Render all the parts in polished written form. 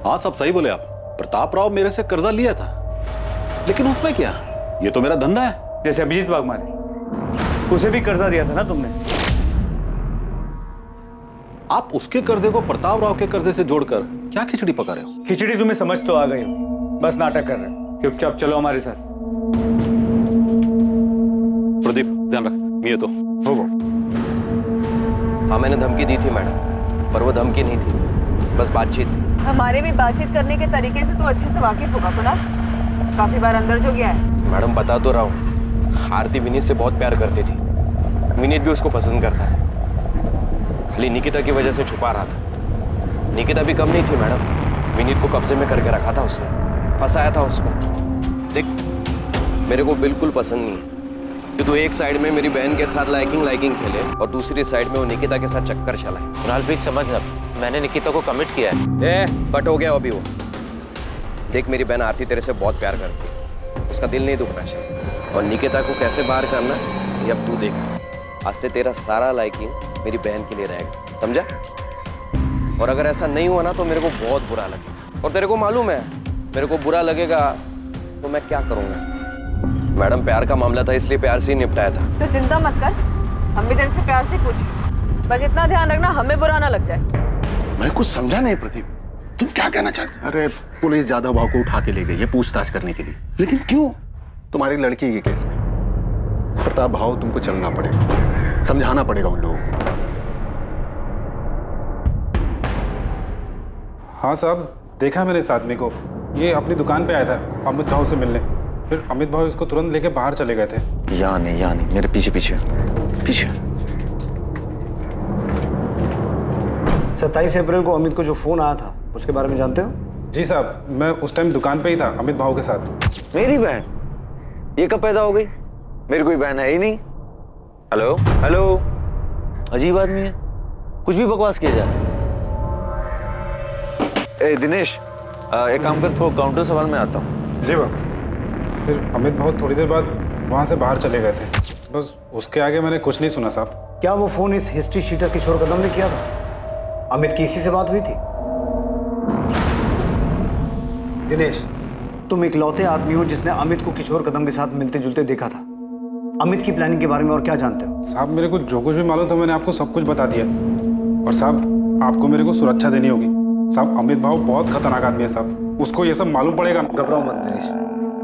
हाँ सब सही बोले आप। प्रताप राव मेरे से कर्जा लिया था, लेकिन उसमें क्या, ये तो मेरा धंधा है। जैसे अभिजीत वाघमारे, उसे भी कर्जा दिया था ना तुमने। आप उसके कर्जे को प्रताप राव के कर्जे से जोड़कर क्या खिचड़ी पका रहे हो? खिचड़ी तुम्हें समझ तो आ गई हो, बस नाटक कर रहे हो। चुपचाप चलो हमारे साथ। प्रदीप ध्यान रख, ये तो हो वो। हाँ मैंने धमकी दी थी मैडम, पर वो धमकी नहीं थी, बस बातचीत थी। हमारे भी बातचीत करने के तरीके से तो अच्छे से वाकिफ होगा कुणाल, काफी बार अंदर जो गया है। मैडम बता तो रहा हूँ, आरती विनीत से बहुत प्यार करती थी, विनीत भी उसको पसंद करता था, खाली निकिता की वजह से छुपा रहा था। निकिता भी कम नहीं थी मैडम, विनीत को कब्जे में करके रखा था उसने, फंसाया था उसको। देख मेरे को बिल्कुल पसंद नहीं है कि तू एक साइड में मेरी बहन के साथ लाइकिंग खेले और दूसरी साइड में वो निकिता के साथ चक्कर चलाए। कुणाल प्लीज समझ ना, मैंने निकिता को कमिट किया है। बट हो गया अभी वो। देख मेरी बहन आरती तेरे से बहुत प्यार करती है, उसका दिल नहीं दुखना चाहिए, और निकिता को कैसे बाहर करना ये अब तू देख। आज से तेरा सारा लाइकिंग मेरी बहन के लिए रहेगा, समझा? और अगर ऐसा नहीं हुआ ना तो मेरे को बहुत बुरा लगेगा, और तेरे को मालूम है मेरे को बुरा लगेगा तो मैं क्या करूँगा। मैडम प्यार का मामला था इसलिए प्यार से ही निपटाया था। तो चिंता मत कर, हम भी तेरे से प्यार से पूछे, बस इतना ध्यान रखना हमें बुरा ना लग जाए। मैं कुछ समझा नहीं प्रदीप, तुम क्या कहना चाहते? अरे पुलिस जादव भाव को उठा के ले गई है पूछताछ करने के लिए। लेकिन क्यों? तुम्हारी लड़की के केस में प्रताप भाव तुमको चलना पड़ेगा, समझाना पड़ेगा उन लोगों को। हाँ साहब, देखा मैंने इस आदमी को, ये अपनी दुकान पे आया था अमित भाव से मिलने, फिर अमित भाव इसको तुरंत लेके बाहर चले गए थे। यहाँ नहीं, मेरे पीछे पीछे 27 अप्रैल को अमित को जो फोन आया था उसके बारे में जानते हो? जी साहब, मैं उस टाइम दुकान पे ही था अमित भाव के साथ। मेरी बहन ये कब पैदा हो गई? मेरी कोई बहन है ही नहीं। हेलो, अजीब आदमी है, कुछ भी बकवास किया जा रहा है। ए दिनेश, एक काम कर, थोड़ा काउंटर सवाल में आता हूँ। जी बाबा। फिर अमित भाव थोड़ी देर बाद वहाँ से बाहर चले गए थे, बस उसके आगे मैंने कुछ नहीं सुना साहब। क्या वो फोन इस हिस्ट्री शीटर किशोर कदम ने किया था? अमित की इसी से बात हुई थी? दिनेश, तुम इकलौते आदमी हो जिसने अमित को किशोर कदम के साथ मिलते जुलते देखा था। अमित की प्लानिंग के बारे में और क्या जानते हो? साहब मेरे को जो कुछ भी मालूम था मैंने आपको सब कुछ बता दिया, और साहब आपको मेरे को सुरक्षा देनी होगी। साहब अमित भाव बहुत खतरनाक आदमी है साहब, उसको ये सब मालूम पड़ेगा। घबराओ मत दिनेश,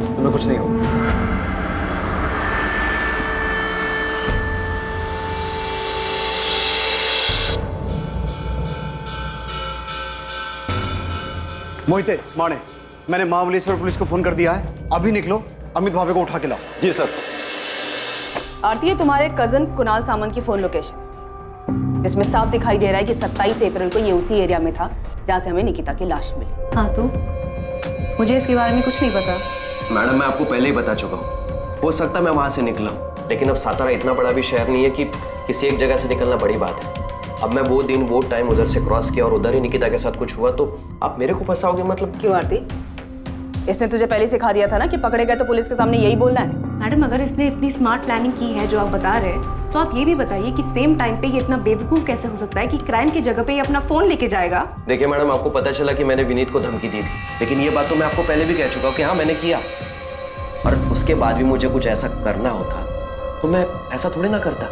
तुम्हें कुछ नहीं होगा। मोहिते, माने, मैंने महाबलेश्वर पुलिस को फोन कर दिया है, अभी निकलो, अमित भावे को उठा के लाओ। जी सर। आरती है तुम्हारे कजन कुणाल सामंत की फोन लोकेशन, जिसमें साफ दिखाई दे रहा है कि 27 अप्रैल को ये उसी एरिया में था जहाँ से हमें निकिता की लाश मिली। हाँ तो मुझे इसके बारे में कुछ नहीं पता। मैडम मैं आपको पहले ही बता चुका हूँ, हो सकता है मैं वहाँ से निकला हूँ, लेकिन अब सातारा इतना बड़ा भी शहर नहीं है कि किसी एक जगह से निकलना बड़ी बात है। अब मैं वो दिन वो टाइम उधर से क्रॉस किया और उधर ही निकिता के साथ कुछ हुआ तो आप मेरे को फंसाओगे? मतलब क्यों आरती, इसने तुझे पहले सिखा दिया था ना कि पकड़े गए तो पुलिस के सामने यही बोलना है? मैडम अगर इसने इतनी स्मार्ट प्लानिंग की है जो आप बता रहे हैं, तो आप ये भी बताइए कि सेम टाइम पे ये इतना बेवकूफ कैसे हो सकता है कि क्राइम की जगह पे ये अपना फोन लेके जाएगा? देखिए मैडम, आपको पता चला कि मैंने विनीत को धमकी दी थी, लेकिन ये बात तो मैं आपको पहले भी कह चुका हूँ कि हाँ मैंने किया, और उसके बाद भी मुझे कुछ ऐसा करना होता तो मैं ऐसा थोड़ी ना करता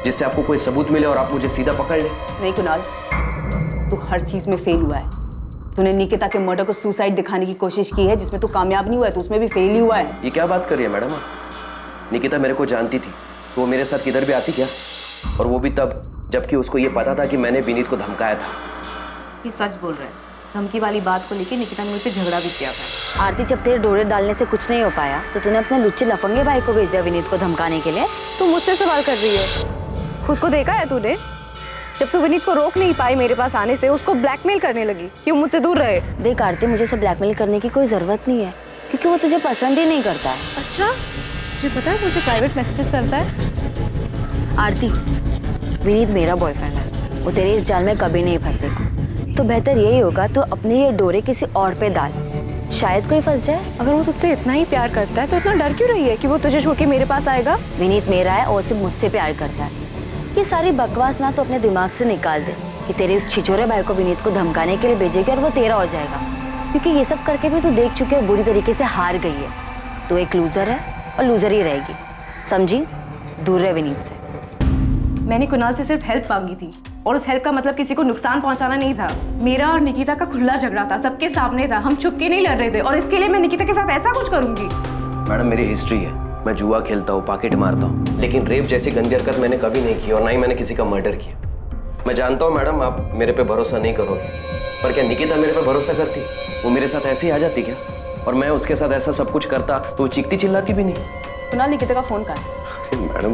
जिससे आपको कोई सबूत मिले और आप मुझे सीधा पकड़ ले। नहीं कुणाल, तू हर चीज में फेल हुआ है। तूने निकिता के मर्डर को सुसाइड दिखाने की कोशिश की है जिसमें तू कामयाब नहीं हुआ है, तो उसमें भी फेल ही हुआ है। ये क्या बात कर रही है मैडम आप? निकिता मेरे को जानती थी तो वो मेरे साथ किधर भी आती क्या, और वो भी तब जबकि उसको ये पता था कि मैंने विनीत को धमकाया था। ये सच बोल रहे हैं, धमकी वाली बात को लेकर निकिता ने मुझसे झगड़ा भी किया था। आरती, जब तेरे डोरे डालने से कुछ नहीं हो पाया तो तूने अपने लुच्चे लफंगे भाई को भेजा विनीत को धमकाने के लिए। तू मुझसे सवाल कर रही है? खुद को देखा है तूने? जब तू विनीत को रोक नहीं पाई मेरे पास आने से, उसको ब्लैकमेल करने लगी कि वो मुझसे दूर रहे। देख आरती, मुझे सब ब्लैकमेल करने की कोई जरूरत नहीं है, क्योंकि वो तुझे पसंद ही नहीं करता है। अच्छा, तुझे पता है मुझे प्राइवेट मैसेजेस करता है? आरती, विनीत मेरा बॉयफ्रेंड है, वो तेरे इस जाल में कभी नहीं फंसेगा, तो बेहतर यही होगा तो अपने ये डोरे किसी और पे डाल, शायद कोई फंस जाए। अगर वो तुझसे इतना ही प्यार करता है तो इतना डर क्यों रही है कि वो तुझे छोड़ के मेरे पास आएगा? विनीत मेरा है और सिर्फ मुझसे प्यार करता है। ये सारी बकवास ना तो अपने दिमाग से निकाल दे, कि तेरे उस छिछोरे भाई को विनीत को धमकाने के लिए भेजेगी और वो तेरा हो जाएगा, क्योंकि ये सब करके भी तू देख चुके हो बुरी तरीके से हार गई है। तू एक लूजर है और लूजर ही रहेगी, समझी? दूर रहे विनीत से। मैंने कुणाल से सिर्फ हेल्प मांगी थी और उस हेल्प का मतलब किसी को नुकसान पहुंचाना नहीं था। मेरा और निकिता का खुला झगड़ा था, सबके सामने था, हम छुप के नहीं लड़ रहे थे और इसके लिए मैं निकिता के साथ ऐसा कुछ करूंगी? मैडम मेरी हिस्ट्री है, मैं जुआ खेलता हूँ, पॉकेट मारता हूँ, लेकिन रेप जैसी गंदी हरकत मैंने कभी नहीं की और ना ही मैंने किसी का मर्डर किया। मैं जानता हूँ मैडम आप मेरे पे भरोसा नहीं करोगे, पर क्या निकिता मेरे पे भरोसा करती? वो मेरे साथ ऐसे ही आ जाती क्या? और मैं उसके साथ ऐसा सब कुछ करता तो वो चीखती चिल्लाती भी नहीं। कुणाल, निकिता का फोन कहाँ है? मैडम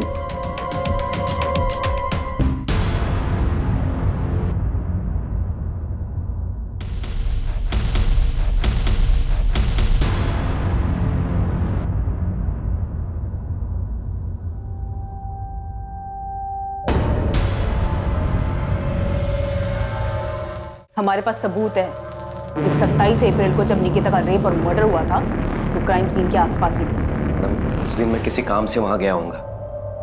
हमारे पास सबूत है कि 27 अप्रैल को जब निकिता का रेप और मर्डर हुआ था तो क्राइम सीन के आसपास ही थे। मैडम उस दिन मैं किसी काम से वहां गया होऊंगा,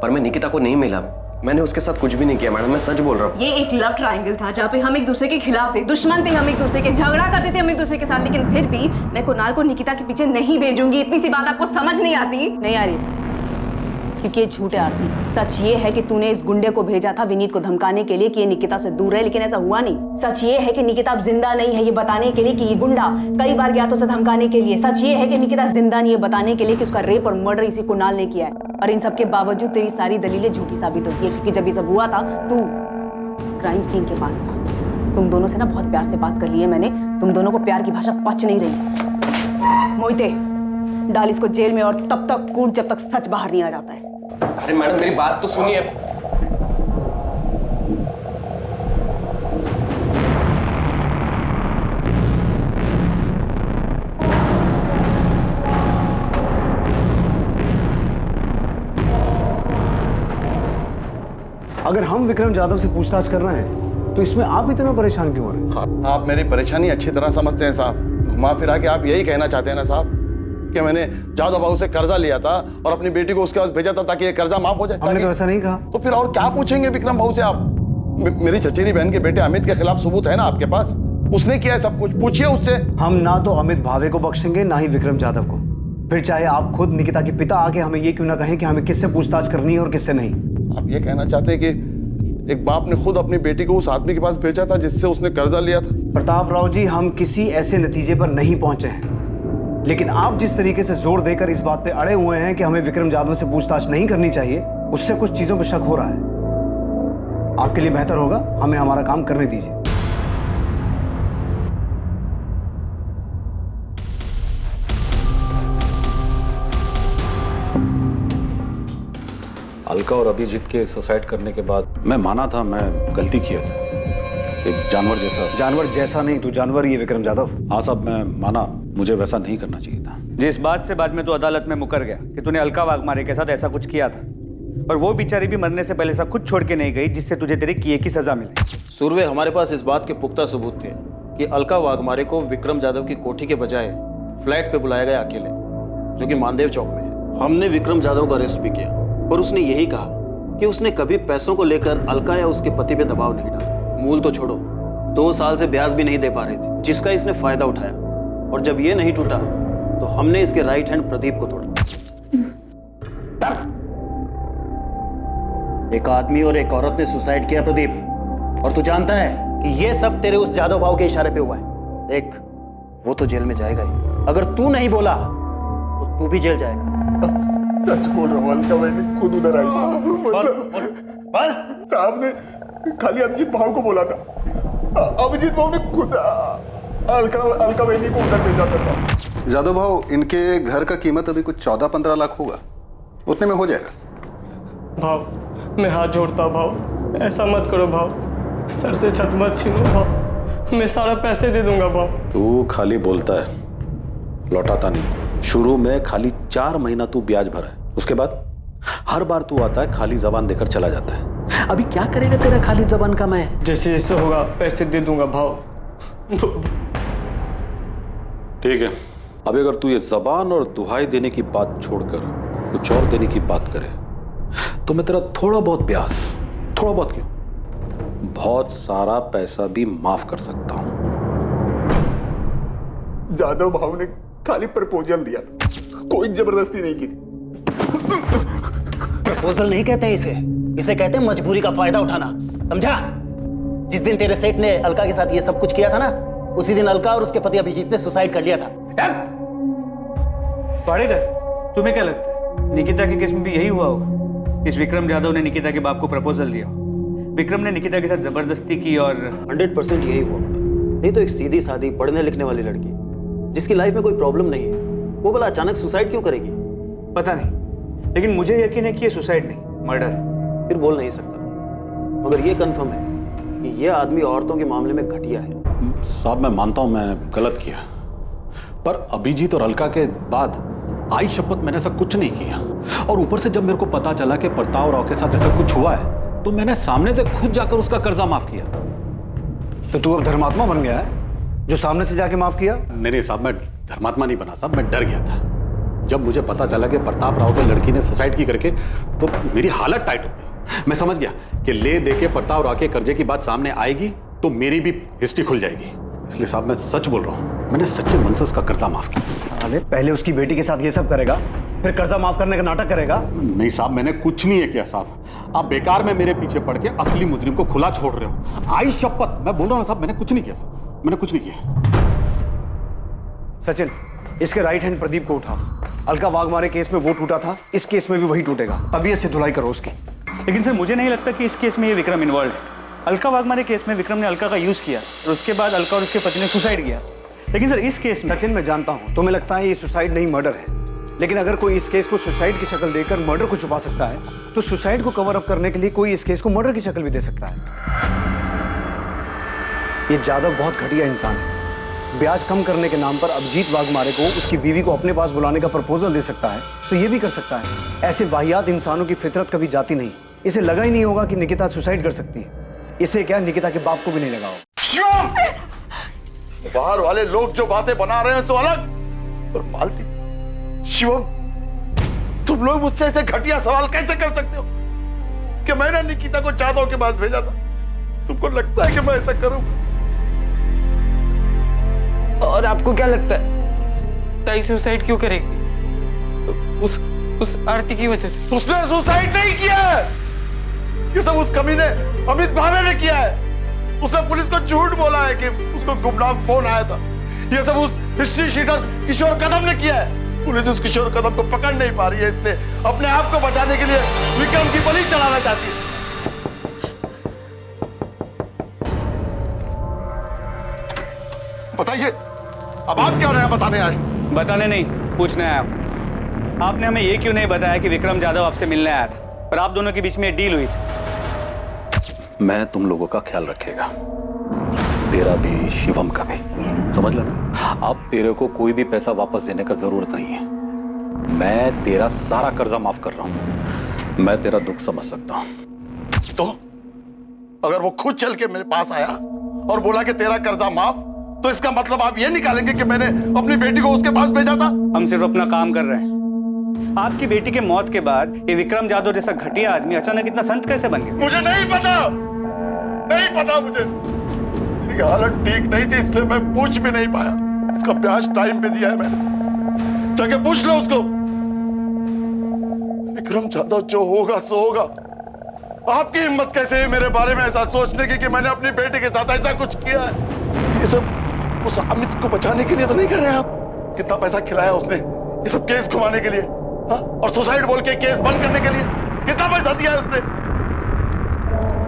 पर मैं निकिता को नहीं मिला। मैंने उसके साथ कुछ भी नहीं किया मैडम, मैं सच बोल रहा हूँ। ये एक लव ट्रायंगल था जहाँ पे हम एक दूसरे के खिलाफ थे, दुश्मन थे हम एक दूसरे के, झगड़ा करते थे हम एक दूसरे के साथ, लेकिन फिर भी मैं कुणाल को निकिता के पीछे नहीं भेजूंगी। इतनी सी बात आपको समझ नहीं आती? नहीं आ रही, क्योंकि ये झूठ है आरती। सच ये है कि तूने इस गुंडे को भेजा था विनीत को धमकाने के लिए कि ये निकिता से दूर है, लेकिन ऐसा हुआ नहीं। सच ये है कि निकिता अब जिंदा नहीं है, ये बताने के लिए कि ये गुंडा कई बार गया तो उसे धमकाने के लिए। सच ये है कि निकिता जिंदा नहीं है, बताने के लिए कि उसका रेप और मर्डर इसी कुणाल ने किया है। और इन सब के बावजूद तेरी सारी दलीलें झूठी साबित होती है, क्योंकि जब ये सब हुआ था तू क्राइम सीन के पास था। तुम दोनों से ना बहुत प्यार से बात कर ली है मैंने, तुम दोनों को प्यार की भाषा पच नहीं रही। मोहिते, डाल इसको जेल में और तब तक कूट जब तक सच बाहर नहीं आ जाता है। अरे मैडम मेरी बात तो सुनिए। अगर हम विक्रम जाधव से पूछताछ कर रहे हैं तो इसमें आप इतना परेशान क्यों हो रहे हैं? आप मेरी परेशानी अच्छी तरह समझते हैं साहब। घुमा फिरा के आप यही कहना चाहते हैं ना साहब कि मैंने जादव बाबू से कर्जा लिया था और अपनी बेटी को उसके पास भेजा था ताकि ये कर्जा माफ हो जाए। हमने तो ऐसा नहीं कहा। तो फिर और क्या पूछेंगे विक्रम बाबू से आप? मेरी चचेरी बहन के बेटे अमित के खिलाफ सबूत है ना आपके पास, उसने किया है सब कुछ, पूछिए उससे। हम ना तो अमित भावे को बख्शेंगे ना ही विक्रम जाधव को, फिर चाहे आप खुद निकिता के पिता आके हमें ये क्यों ना कहें कि हमें किससे पूछताछ करनी है और किससे नहीं। आप ये कहना चाहते हैं कि एक बाप ने खुद अपनी बेटी को उस आदमी के पास भेजा था जिससे उसने कर्जा लिया था? प्रताप राव जी, हम किसी ऐसे नतीजे पर नहीं पहुंचे हैं, लेकिन आप जिस तरीके से जोर देकर इस बात पे अड़े हुए हैं कि हमें विक्रम जाधव से पूछताछ नहीं करनी चाहिए, उससे कुछ चीजों पर शक हो रहा है। आपके लिए बेहतर होगा हमें हमारा काम करने दीजिए। अलका और अभिजीत के सुसाइड करने के बाद मैं माना था मैं गलती किया था, एक जानवर जैसा। जानवर जैसा नहीं, तू जानवर ही है विक्रम जाधव। हाँ साहब, मैं माना मुझे वैसा नहीं करना चाहिए था। जिस बात से बाद में तू अदालत में मुकर गया कि तूने अलका वाघमारे के साथ ऐसा कुछ किया था, और वो बेचारी भी मरने से पहले ऐसा कुछ छोड़ के नहीं गई जिससे तुझे तेरे किए की सजा मिले। सुरवे, हमारे पास इस बात के पुख्ता सबूत थे कि अलका वाघमारे को विक्रम जाधव की कोठी के बजाय फ्लैट पे बुलाया गया अकेले, जो कि मानदेव चौक में है। हमने विक्रम जाधव को अरेस्ट भी किया और उसने यही कहा कि उसने कभी पैसों को लेकर अलका या उसके पति पे दबाव नहीं डाला। मूल तो छोड़ो, 2 साल से ब्याज भी नहीं दे पा रही थी, जिसका इसने फायदा उठाया, और जब ये नहीं टूटा तो हमने इसके राइट हैंड प्रदीप को तोड़ा। एक आदमी और एक औरत ने सुसाइड किया प्रदीप, और तू जानता है कि ये सब तेरे उस जादव भाव के इशारे पे हुआ है। देख, वो तो जेल में जाएगा ही, अगर तू नहीं बोला तो तू भी जेल जाएगा। सच बोल रहा हूँ, अलका मैंने खुद उधर आई साहब ने खाली अभिजीत भाव को बोला था। अभिजीत भाव ने खुद अलका बहनी को उधर भेजा था। जादव भाव, इनके घर का कीमत अभी कुछ 14-15 लाख होगा, उतने में हो जाएगा। भाव, मैं हाथ जोड़ता भाव, ऐसा मत करो भाव, सर से छत मत छीनो भाव, मैं सारा पैसे दे दूंगा भाव। तू खाली बोलता है, लौटाता नहीं। शुरू में खाली 4 महीना तू ब्याज भरा है, उसके बाद हर बार तू आता है खाली जबान देकर चला जाता है। अभी क्या करेगा तेरा खाली जबान का मैं? जैसे जैसे होगा पैसे दे दूंगा भाव। ठीक है, अभी अगर तू ये जबान और दुहाई देने की बात छोड़कर कुछ और देने की बात करे तो मैं तेरा थोड़ा बहुत ब्याज, थोड़ा बहुत क्यों, बहुत सारा पैसा भी माफ कर सकता हूं। जादव भाव ने खाली प्रपोजल दिया था, कोई जबरदस्ती नहीं की थी। प्रपोजल नहीं कहते हैं इसे कहते हैं मजबूरी का फायदा उठाना, समझा? जिस दिन तेरे सेठ ने अलका के साथ ये सब कुछ किया था ना, उसी दिन अलका और उसके पति अभिजीत ने सुसाइड कर लिया था। पाड़ेकर, तुम्हें क्या लगता है निकिता के केस में भी यही हुआ होगा? इस विक्रम जाधव ने निकिता के बाप को प्रपोजल दिया, विक्रम ने निकिता के साथ जबरदस्ती की और 100% यही हुआ। नहीं तो एक सीधी सादी पढ़ने लिखने वाली लड़की जिसकी लाइफ में कोई प्रॉब्लम नहीं है, वो भला अचानक सुसाइड क्यों करेगी? पता नहीं, लेकिन मुझे यकीन है कि ये सुसाइड नहीं, मर्डर है। फिर बोल नहीं सकता, मगर ये कंफर्म है कि ये आदमी औरतों के मामले में घटिया है। साहब मैं मानता हूं मैंने गलत किया, पर अभिजीत और अलका के बाद आई शपथ मैंने ऐसा कुछ नहीं किया। और ऊपर से जब मेरे को पता चला कि प्रताप राव के साथ ऐसा कुछ हुआ है, तो मैंने सामने से खुद जाकर उसका कर्जा माफ किया। तो तू अब धर्मात्मा बन गया है जो सामने से जाके माफ किया? नहीं साहब, मैं धर्मात्मा नहीं बना साहब, मैं डर गया था। जब मुझे पता चला कि प्रताप राव की लड़की ने सुसाइड की करके, तो मेरी हालत टाइट हो गई। मैं समझ गया कि ले दे के प्रताप राव के कर्जे की बात सामने आएगी तो मेरी भी हिस्ट्री खुल जाएगी। इसलिए साहब मैं सच बोल रहा हूँ, मैंने सच्चे मन से उसका कर्जा माफ किया। साले पहले उसकी बेटी के साथ ये सब करेगा, फिर कर्जा माफ करने का नाटक करेगा? नहीं साहब, मैंने कुछ नहीं है किया साहब। आप बेकार में मेरे पीछे पड़ के असली मुजरिम को खुला छोड़ रहे हो। आई शपथ मैं बोल रहा हूँ साहब, मैंने कुछ नहीं किया साहब, मैंने कुछ नहीं किया। सचिन, इसके राइट हैंड प्रदीप को उठा। अलका वाघमारे केस में वो टूटा था, इस केस में भी वही टूटेगा। तबीयत से धुलाई करो उसकी। लेकिन सर मुझे नहीं लगता कि इस केस में ये विक्रम इन्वॉल्व है। अलका वाघमारे केस में विक्रम ने अलका का यूज किया और उसके बाद अलका और उसके पति ने सुसाइड किया। लेकिन सर इस केस में सचिन, मैं जानता हूं तुम्हें लगता है ये सुसाइड नहीं मर्डर है, लेकिन अगर कोई इस केस को सुसाइड की शक्ल देकर मर्डर को छुपा सकता है, तो सुसाइड को कवर अप करने के लिए कोई इस केस को मर्डर की शक्ल भी दे सकता है। ये जादव बहुत घटिया इंसान है। ब्याज कम करने के नाम पर अभिजीत वाघमारे को उसकी बीवी को अपने पास बुलाने का प्रपोजल दे सकता है, तो ये भी कर सकता है। ऐसे वाहियात इंसानों की फितरत कभी जाती नहीं। इसे लगा ही नहीं होगा कि निकिता सुसाइड कर सकती है। इसे क्या निकिता के बाप को भी नहीं लगा हो। बाहर वाले लोग जो बातें बना रहे हैं तो अलग, और मालती, शिवम, तुम लोग मुझसे ऐसे घटिया सवाल कैसे कर सकते हो कि मैंने निकिता को जादव के पास भेजा था? तुमको लगता है कि मैं ऐसा करूं? और आपको क्या लगता है ताई सुसाइड क्यों करेगी? उस आरती की वजह से। उसने सुसाइड नहीं किया है, ये सब उस कमीने अमित भावे ने किया है। उसने पुलिस को झूठ बोला है कि उसको गुमनाम फोन आया था। ये सब उस हिस्ट्री शीटर किशोर कदम ने किया है। पुलिस उस किशोर कदम को पकड़ नहीं पा रही है, इसलिए अपने आप को बचाने के लिए विक्रम की बलि चढ़ाना चाहती है। बताइए, अब आप क्या नया बताने आए? बताने नहीं, पूछने आया। आपने हमें ये क्यों नहीं बताया कि विक्रम जाधव आपसे मिलने आया था और आप दोनों के बीच में डील हुई थी? मैं तुम लोगों का ख्याल रखेगा, तेरा भी शिवम का भी, समझ लेना। अब तेरे को कोई भी पैसा वापस देने का जरूरत नहीं है। मैं तेरा सारा कर्जा माफ कर रहा हूं। मैं तेरा दुख समझ सकता हूं। तो अगर वो खुद चल के मेरे पास आया और बोला कि तेरा कर्जा माफ, तो इसका मतलब आप ये निकालेंगे कि मैंने अपनी बेटी को उसके पास भेजा था? हम सिर्फ अपना काम कर रहे हैं। आपकी बेटी के मौत के बाद ये विक्रम जाधव जैसा घटिया आदमी अचानक इतना संत कैसे बन गया? मुझे नहीं पता, नहीं पता मुझे। मेरी हालत ठीक नहीं थी, इसलिए मैं पूछ भी नहीं पाया। इसका ब्याज टाइम पे दिया है मैंने, जाके पूछ लो उसको। विक्रम जाधव जो होगा सो होगा। आपकी हिम्मत कैसे है मेरे बारे में ऐसा सोचने की कि मैंने अपनी बेटी के साथ ऐसा कुछ किया है? ये सब उस अमित को बचाने के लिए तो नहीं कर रहे आप? कितना पैसा खिलाया उसने ये सब केस घुमाने के लिए, हाँ? और सुसाइड बोल के केस बंद करने के लिए कितना पैसा दिया है उसने?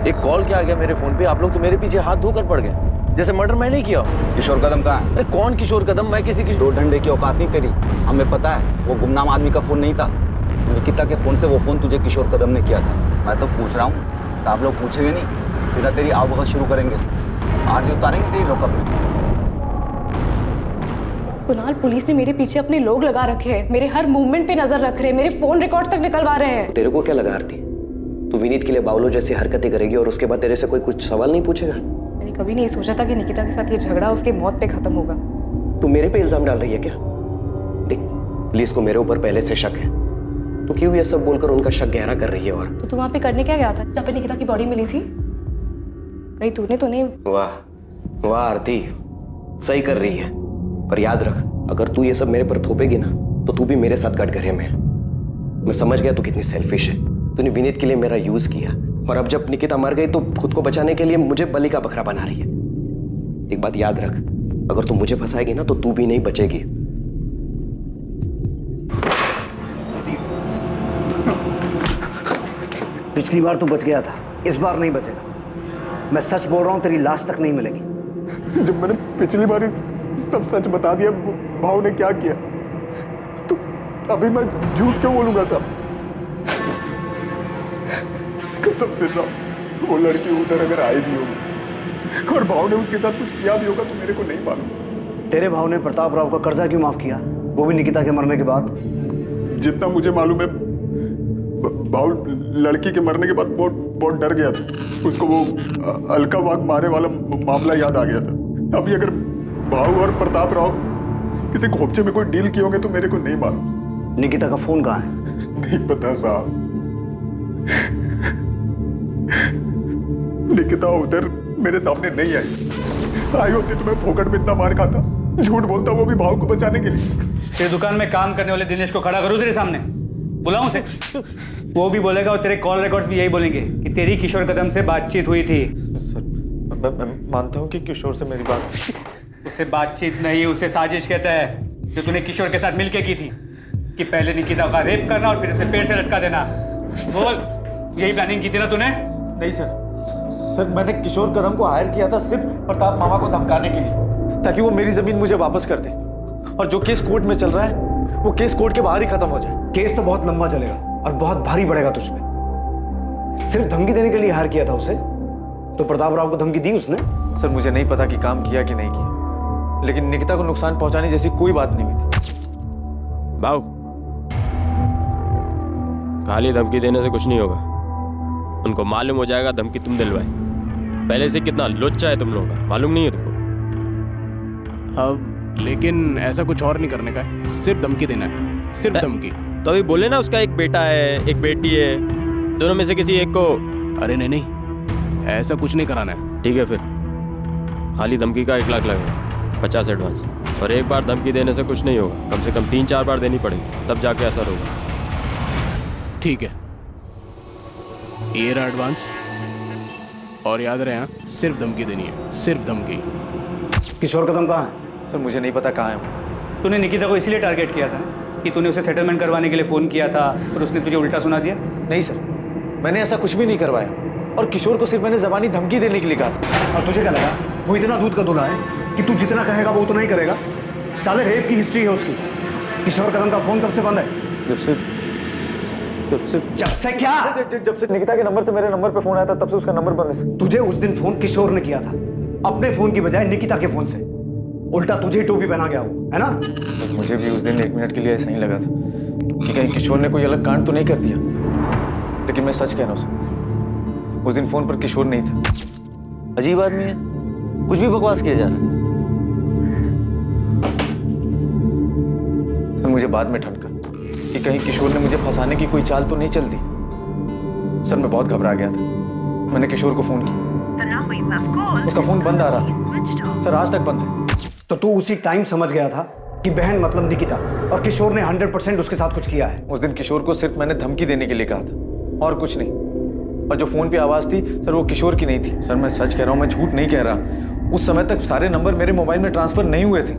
एक कॉल क्या आ गया मेरे फोन पे, आप लोग तो मेरे पीछे हाथ धोकर पड़ गए, जैसे मर्डर मैं नहीं किया। किशोर कदम कहाँ है? अरे कौन किशोर कदम? मैं किसी की दो डंडे की औकात नहीं तेरी, हमें पता है। वो गुमनाम आदमी का फोन नहीं था, निकिता के फोन से वो फोन तुझे किशोर कदम ने किया था। मैं तो पूछ रहा हूँ, साहब लोग पूछेंगे नहीं, सीधा तेरी आवभगत शुरू करेंगे, आज उतारेंगे तेरी लॉकअप में। कुणाल, पुलिस ने मेरे पीछे अपने लोग लगा रखे हैं, मेरे हर मूवमेंट पे नजर रख रहे हैं, मेरे फोन रिकॉर्ड्स तक निकलवा रहे हैं। तेरे को क्या लगा आरती, तू विनीत के लिए बावलो जैसी हरकतें करेगी और उसके बाद तेरे से कोई कुछ सवाल नहीं पूछेगा? मैंने कभी नहीं सोचा था कि निकिता के साथ ये झगड़ा उसके मौत पे खत्म होगा। तू मेरे पे इल्जाम डाल रही है क्या? देख, पुलिस को मेरे ऊपर पहले से शक है, तो क्यों ये सब बोलकर उनका शक गहरा कर रही है? और तो तू वहाँ पे करने क्या गया था जहाँ पे निकिता की बॉडी मिली थी? कहीं तूने तो नहीं? वाह वाह आरती, सही कर रही है। पर याद रख, अगर तू ये सब मेरे पर थोपेगी ना तो तू भी मेरे साथ कटघरे में है। मैं समझ गया तू कितनी सेल्फिश है। तूने विनीत के लिए मेरा यूज किया और अब जब निकिता मर गई तो खुद को बचाने के लिए मुझे बलि का बकरा बना रही है। एक बात याद रख, अगर तू मुझे फंसाएगी ना तो तू भी नहीं बचेगी। पिछली बार तू बच गया था, इस बार नहीं बचेगा। मैं सच बोल रहा हूं, तेरी लाश तक नहीं मिलेगी। जब मैंने पिछली बार सब सच बता दिया भाव ने क्या किया, तो अभी मैं झूठ क्यों बोलूंगा साहब? कसम से साहब, वो लड़की उधर अगर आई भी होगी और भाव ने उसके साथ कुछ किया भी होगा तो मेरे को नहीं मालूम। तेरे भाव ने प्रताप राव का कर्जा क्यों माफ किया, वो भी निकिता के मरने के बाद? जितना मुझे मालूम है, भाव लड़की के मरने के बाद बहुत डर गया था। उसको वो अलका वाघमारे वाला मामला याद आ गया था। अभी अगर भाव और प्रताप राव किसी खोपचे में कोई डील किए होंगे तो मेरे को नहीं मालूम। निकिता का फोन कहाँ है? नहीं पता साहब। निकिता उधर मेरे सामने नहीं आई होती तो मैं फोकट में इतना मार खाता। झूठ बोलता, वो भी भाव को बचाने के लिए। तेरी दुकान में काम करने वाले दिनेश को खड़ा करूं तेरे सामने, बुलाऊं उसे? वो भी बोलेगा और तेरे कॉल रिकॉर्ड्स भी यही बोलेंगे कि तेरी किशोर कदम से बातचीत हुई थी। सर, मैं मानता हूँ कि किशोर से मेरी बात, उससे बातचीत नहीं, उसे साजिश कहता है, जो तूने किशोर के साथ मिलके की थी कि पहले निकिता का रेप करना और फिर उसे पेड़ से लटका देना। बोल, यही प्लानिंग की थी ना तूने? नहीं सर, मैंने किशोर कदम को हायर किया था सिर्फ प्रताप मामा को धमकाने के लिए, ताकि वो मेरी जमीन मुझे वापस कर दे। और जो केस कोर्ट में चल रहा है वो केस कोर्ट के बाहर ही खत्म हो जाए। केस तो बहुत लंबा चलेगा और बहुत भारी पड़ेगा तुझ पे। सिर्फ धमकी देने के लिए हायर किया था उसे, तो प्रताप राव को धमकी दी उसने? सर, मुझे नहीं पता कि काम किया कि नहीं किया, लेकिन निकिता को नुकसान पहुंचाने जैसी कोई बात नहीं हुई थी। भाऊ, खाली धमकी देने से कुछ नहीं होगा। उनको मालूम हो जाएगा धमकी तुम दिलवाए। पहले से कितना लुच्चा है तुम लोगों का, मालूम नहीं है तुमको? अब लेकिन ऐसा कुछ और नहीं करने का है, सिर्फ धमकी देना है, सिर्फ धमकी। तो अभी बोले ना उसका एक बेटा है, एक बेटी है, दोनों में से किसी एक को। अरे नहीं, ऐसा कुछ नहीं कराना है। ठीक है, फिर खाली धमकी का 1 लाख लगेगा, 50 एडवांस। और एक बार धमकी देने से कुछ नहीं होगा, कम से कम 3-4 बार देनी पड़ेगी, तब जाके असर होगा। ठीक है, ये रहा एडवांस। और याद रहे, हाँ, सिर्फ धमकी देनी है, सिर्फ धमकी। किशोर कदम कहाँ है? सर, मुझे नहीं पता कहाँ है। तूने निकिता को इसीलिए टारगेट किया था ना कि तूने उसे सेटलमेंट करवाने के लिए फोन किया था और उसने तुझे उल्टा सुना दिया? नहीं सर, मैंने ऐसा कुछ भी नहीं करवाया, और किशोर को सिर्फ मैंने जबानी धमकी देने के लिए कहा था। और तुझे क्या लगा वो इतना दूध का दूल्हा है कि तू जितना कहेगा वो उतना ही करेगा? साले रेप की हिस्ट्री है उसकी। किशोर कदम का फोन कब से बंद है? जब से क्या? जब से निकिता के नंबर से मेरे नंबर पे फोन आया था, तब से उसका नंबर बंद है। तुझे उस दिन फोन किशोर ने किया था, अपने फोन की बजाय निकिता के फोन से। उल्टा तुझे ही टोपी पहना गया वो, है ना? मुझे भी उस दिन 1 मिनट के लिए ऐसा ही लगा था कि कहीं किशोर ने कोई अलग कांड तो नहीं कर दिया, लेकिन मैं सच कह रहा हूँ, उस दिन फोन पर किशोर नहीं था। अजीब आदमी है, कुछ भी बकवास किया जा रहा है। सर, मुझे बाद में ठनका कि कहीं किशोर ने मुझे फंसाने की कोई चाल तो नहीं चल दी। सर, मैं बहुत घबरा गया था। मैंने किशोर को फोन किया, उसका फोन बंद आ रहा था। सर, आज तक बंद है। तो तू उसी टाइम समझ गया था कि बहन मतलब निकिता, और किशोर ने 100% उसके साथ कुछ किया है। उस दिन किशोर को सिर्फ मैंने धमकी देने के लिए कहा था, और कुछ नहीं। और जो फोन पे आवाज थी सर, वो किशोर की नहीं थी। सर, मैं सच कह रहा हूँ, मैं झूठ नहीं कह रहा। उस समय तक सारे नंबर मेरे मोबाइल में ट्रांसफर नहीं हुए थे,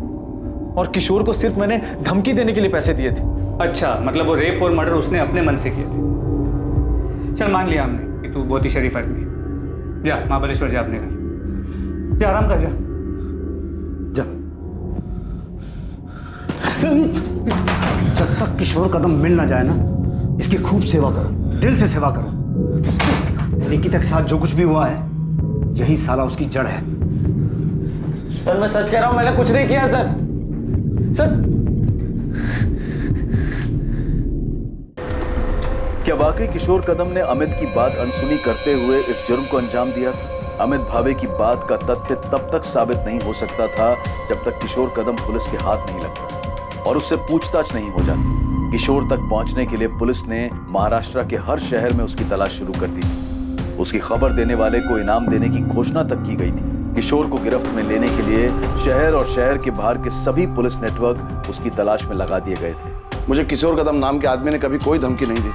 और किशोर को सिर्फ मैंने धमकी देने के लिए पैसे दिए थे। अच्छा, मतलब वो रेप और मर्डर उसने अपने मन से किए थे। चल, मान लिया हमने कि तू बहुत ही शरीफ आदमी है। जा महाबलेश्वर, जा अपने घर, जा आराम कर, जा। जब तक किशोर कदम मिल ना जाए ना, इसकी खूब सेवा करो, दिल से सेवा करो। निकिता के साथ जो कुछ भी हुआ है, यही साला उसकी जड़ है। सर, मैं सच कह रहा हूं, मैंने कुछ नहीं किया सर। क्या वाकई किशोर कदम ने अमित की बात अनसुनी करते हुए इस जुर्म को अंजाम दिया था? अमित भावे की बात का तथ्य तब तक साबित नहीं हो सकता था जब तक किशोर कदम पुलिस के हाथ नहीं लगता और उससे पूछताछ नहीं हो जाती। किशोर तक पहुंचने के लिए पुलिस ने महाराष्ट्र के हर शहर में उसकी तलाश शुरू कर दी। उसकी खबर देने वाले को इनाम देने की घोषणा तक की गई थी। किशोर को गिरफ्त में लेने के लिए शहर और शहर के बाहर के सभी पुलिस नेटवर्क उसकी तलाश में लगा दिए गए थे। मुझे किशोर कदम नाम के आदमी ने कभी कोई धमकी नहीं दी,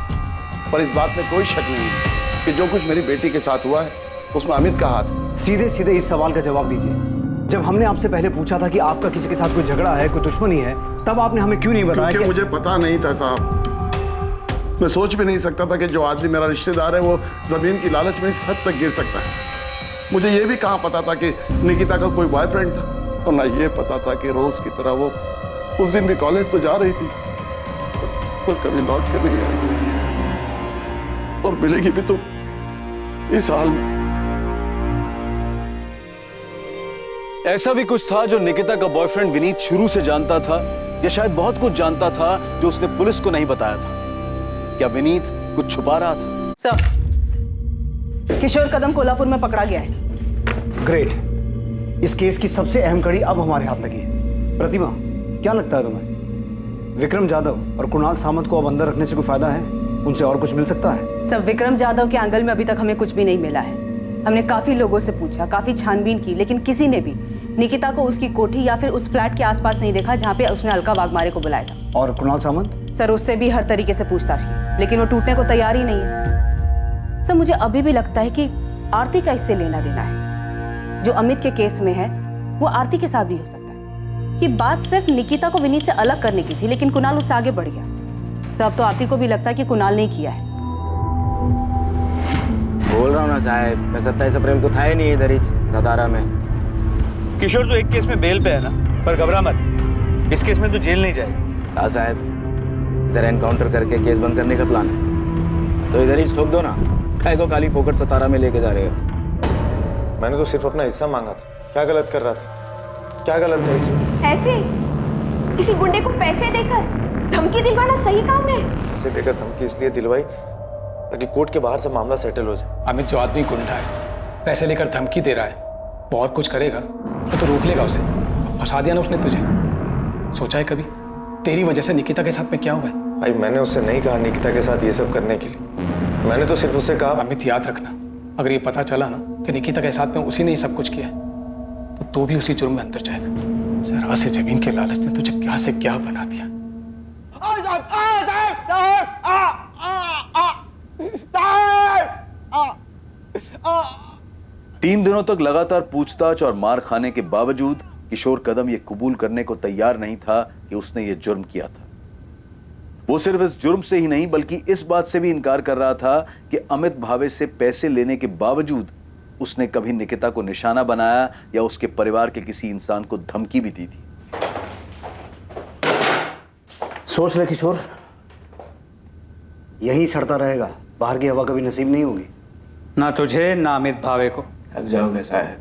पर इस बात में कोई शक नहीं है कि जो कुछ मेरी बेटी के साथ हुआ है उसमें अमित का हाथ है। सीधे सीधे इस सवाल का जवाब दीजिए। जब हमने आपसे पहले पूछा था कि आपका किसी के साथ कोई झगड़ा है, कोई दुश्मनी है, तब आपने हमें क्यों नहीं बताया? क्योंकि मुझे पता नहीं था साहब। मैं सोच भी नहीं सकता था कि जो आदमी मेरा रिश्तेदार है वो जमीन की लालच में इस हद तक गिर सकता है। मुझे ये भी कहाँ पता था कि निकिता का कोई बॉयफ्रेंड था, और ना ये पता था कि रोज की तरह वो उस दिन भी कॉलेज तो जा रही थी पर कभी लौट कर नहीं आई, और मिलेगी भी तो इस हाल में। ऐसा भी कुछ था जो निकिता का बॉयफ्रेंड विनीत शुरू से जानता था, या शायद बहुत कुछ जानता था जो उसने पुलिस को नहीं बताया था। क्या विनीत कुछ छुपा रहा था? सर, किशोर कदम कोल्हापुर में पकड़ा गया है। ग्रेट। इस केस की सबसे अहम कड़ी अब हमारे हाथ लगी है। प्रतिमा, क्या लगता है तुम्हें, विक्रम जाधव और कुणाल सामंत को अब अंदर रखने से कोई फायदा है? उनसे और कुछ मिल सकता है? सर, विक्रम जाधव के एंगल में अभी तक हमें कुछ भी नहीं मिला है। हमने काफी लोगों से पूछा, काफी छानबीन की, लेकिन किसी ने भी निकिता को उसकी कोठी या फिर उस फ्लैट के आसपास नहीं देखा जहाँ पे उसने अलका वाघमारे को बुलाया था। और कुणाल सामंत? सर, उससे भी हर तरीके से पूछताछ की, लेकिन वो टूटने को तैयार ही नहीं है। सर, मुझे अभी भी लगता है कि आरती का इससे लेना देना है। जो अमित के केस में है वो आरती के साथ भी हो सकता है। कि बात सिर्फ निकिता को विनीत से अलग करने की थी, लेकिन कुणाल उससे आगे बढ़ गया। सर, अब तो आरती को भी लगता है कि कुणाल ने किया है। बोल रहा हूँ ना साहब, मैं 27 अप्रैल को था ही नहीं इधर ही सतारा में। किशोर तो एक केस में बेल पे है ना, पर घबरा मत, इस केस में तो जेल नहीं जाएगा। हाँ साहब, इधर एनकाउंटर करके केस बंद करने का प्लान है, तो इधर ही ठोक दो ना। काय को काली पोकट सतारा में लेके जा रहे हो? मैंने तो सिर्फ अपना हिस्सा मांगा था। क्या गलत कर रहा था? क्या गलत है इसमें? ऐसे किसी गुंडे को पैसे देकर धमकी दिलवाना सही काम है? पैसे देकर धमकी इसलिए दिलवाई ताकि कोर्ट के बाहर से मामला सेटल हो जाए। अमित जो आदमी गुंडा है, पैसे लेकर धमकी दे रहा है, वो और कुछ करेगा तो रोक लेगा उसे। फंसा दिया ना उसने तुझे। सोचा है कभी तेरी वजह से निकिता के साथ में क्या हुआ है? भाई, मैंने उससे नहीं कहा निकिता के साथ ये सब करने के लिए। मैंने तो सिर्फ उससे कहा। अमित, याद रखना, अगर ये पता चला ना कि निकिता के साथ में उसी ने ये सब कुछ किया तो तू भी उसी जुर्म में अंदर जाएगा। जरा से जमीन के लालच ने तुझे क्या से क्या बना दिया। तीन दिनों तक लगातार पूछताछ और मार खाने के बावजूद किशोर कदम ये कबूल करने को तैयार नहीं था कि उसने ये जुर्म किया था। वो सिर्फ इस जुर्म से ही नहीं बल्कि इस बात से भी इनकार कर रहा था कि अमित भावे से पैसे लेने के बावजूद उसने कभी निकिता को निशाना बनाया या उसके परिवार के किसी इंसान को धमकी भी दी थी। सोच ले किशोर, यही सड़ता रहेगा, बाहर की हवा कभी नसीब नहीं होगी। ना तुझे ना अमित भावे को। थक जाओगे साहब,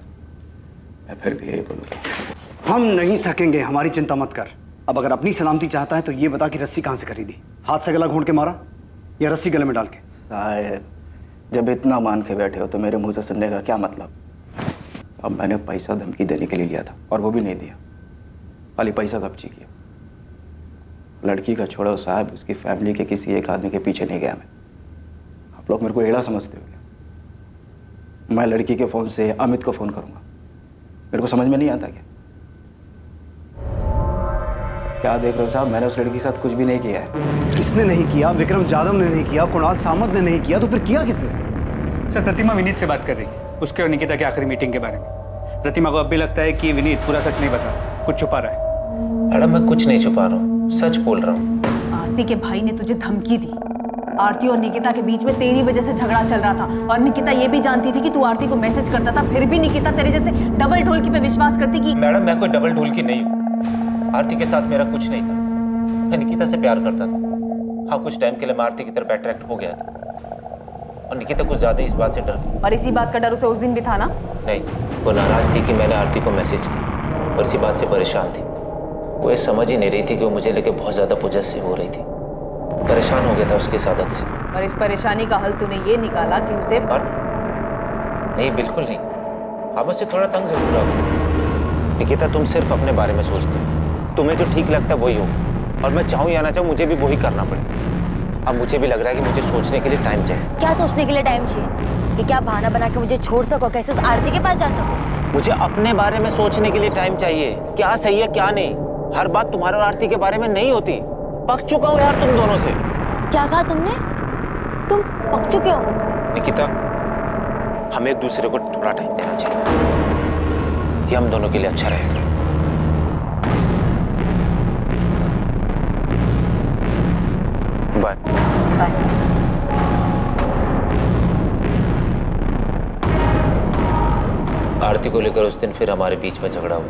मैं फिर भी यही बोलूँगा। हम नहीं थकेंगे, हमारी चिंता मत कर। अब अगर अपनी सलामती चाहता है तो ये बता कि रस्सी कहाँ से खरीदी? हाथ से गला घोंट के मारा या रस्सी गले में डाल के? साहब, जब इतना मान के बैठे हो तो मेरे मुंह से सुनने का क्या मतलब? साहब, मैंने पैसा धमकी देने के लिए लिया था और वो भी नहीं दिया, खाली पैसा कब्जे किया। लड़की का छोड़ो साहब, उसकी फैमिली के किसी एक आदमी के पीछे नहीं गया मैं। आप लोग मेरे को एड़ा समझते हो। मैं लड़की के फ़ोन से अमित को फ़ोन करूंगा, मेरे को समझ में नहीं आता क्या? क्या देख रहे हो साहब, मैंने उस लड़की के साथ कुछ भी नहीं किया है। किसने नहीं किया? विक्रम जाधव ने नहीं किया, कुणाल सामंत ने नहीं किया, तो फिर किया किसने? सर, प्रतिमा विनीत से बात कर रही है, उसके और निकिता की आखिरी मीटिंग के बारे में। प्रतिमा को अब भी लगता है कि विनीत पूरा सच नहीं बता, कुछ छुपा रहा है। मैडम, मैं कुछ नहीं छुपा रहा हूँ, सच बोल रहा हूँ। आरती के भाई ने तुझे धमकी दी। आरती और निकिता के बीच में तेरी वजह से झगड़ा चल रहा था, और निकिता ये भी जानती थी कि तू आरती को मैसेज करता था, फिर भी निकिता तेरे जैसे डबल ढोलकी पे विश्वास करती कि। मैडम, मैं कोई डबल ढोलकी नहीं हूँ। आरती के साथ मेरा कुछ नहीं था, मैं निकिता से प्यार करता था। हाँ, कुछ टाइम के लिए मैं आरती की तरफ अट्रैक्ट हो गया था, और निकिता कुछ ज्यादा इस बात से डर गई। और इसी बात का डर उसे उस दिन भी था ना? नहीं, वो नाराज थी कि मैंने आरती को मैसेज किया, और इसी बात से परेशान थी। वो ये समझ ही नहीं रही थी कि वो मुझे लेके बहुत ज्यादा पोजेसिव हो रही थी। परेशान हो गया था उसकी इस आदत से। और इस परेशानी का हल तूने ये निकाला कि उसे। नहीं, बिल्कुल नहीं। हाँ, मुझसे थोड़ा तंग जरूर आ गया। निकिता, तुम सिर्फ अपने बारे में सोचते हो, तुम्हें जो ठीक लगता है वही हो, और मैं चाहूँ या ना चाहूँ मुझे भी वही करना पड़े। अब मुझे भी लग रहा है कि मुझे सोचने के लिए टाइम चाहिए। क्या सोचने के लिए टाइम चाहिए? कि क्या बहाना बना के मुझे छोड़ सको, कैसे उस आरती के पास जा सको? मुझे अपने बारे में सोचने के लिए टाइम चाहिए, क्या सही है क्या नहीं। हर बात तुम्हारे और आरती के बारे में नहीं होती। पक चुका हूँ यार तुम दोनों से। क्या कहा तुमने? तुम पक चुके हो मुझसे? निकिता, हमें एक दूसरे को थोड़ा टाइम देना चाहिए, ये हम दोनों के लिए अच्छा रहेगा। बाय। आरती को लेकर उस दिन फिर हमारे बीच में झगड़ा हुआ।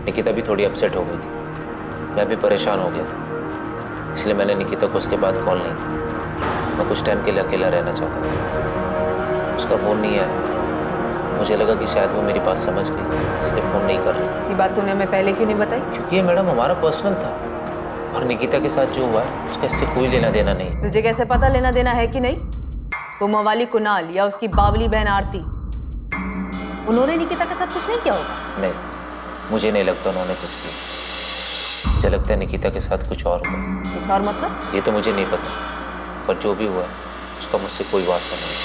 निकिता भी थोड़ी अपसेट हो गई थी, मैं भी परेशान हो गया था, इसलिए मैंने निकिता को उसके बाद कॉल नहीं की। मैं कुछ टाइम के लिए अकेला रहना चाहता था। उसका फ़ोन नहीं आया, मुझे लगा कि शायद वो मेरी बात समझ गई, इसलिए फ़ोन नहीं कर रही। ये बात तूने हमें पहले क्यों नहीं बताई? क्योंकि ये मैडम हमारा पर्सनल था, और निकिता के साथ जो हुआ है उसका इससे कोई लेना देना नहीं। तुझे कैसे पता लेना देना है कि नहीं? वो मवाली कुणाल या उसकी बावली बहन आरती, उन्होंने निकिता के साथ कुछ नहीं किया होगा? नहीं, मुझे नहीं लगता उन्होंने कुछ किया। मुझे लगता है निकिता के साथ कुछ और हुआ। कुछ और मतलब? ये तो मुझे नहीं पता, पर जो भी हुआ है उसका मुझसे कोई वास्ता नहीं।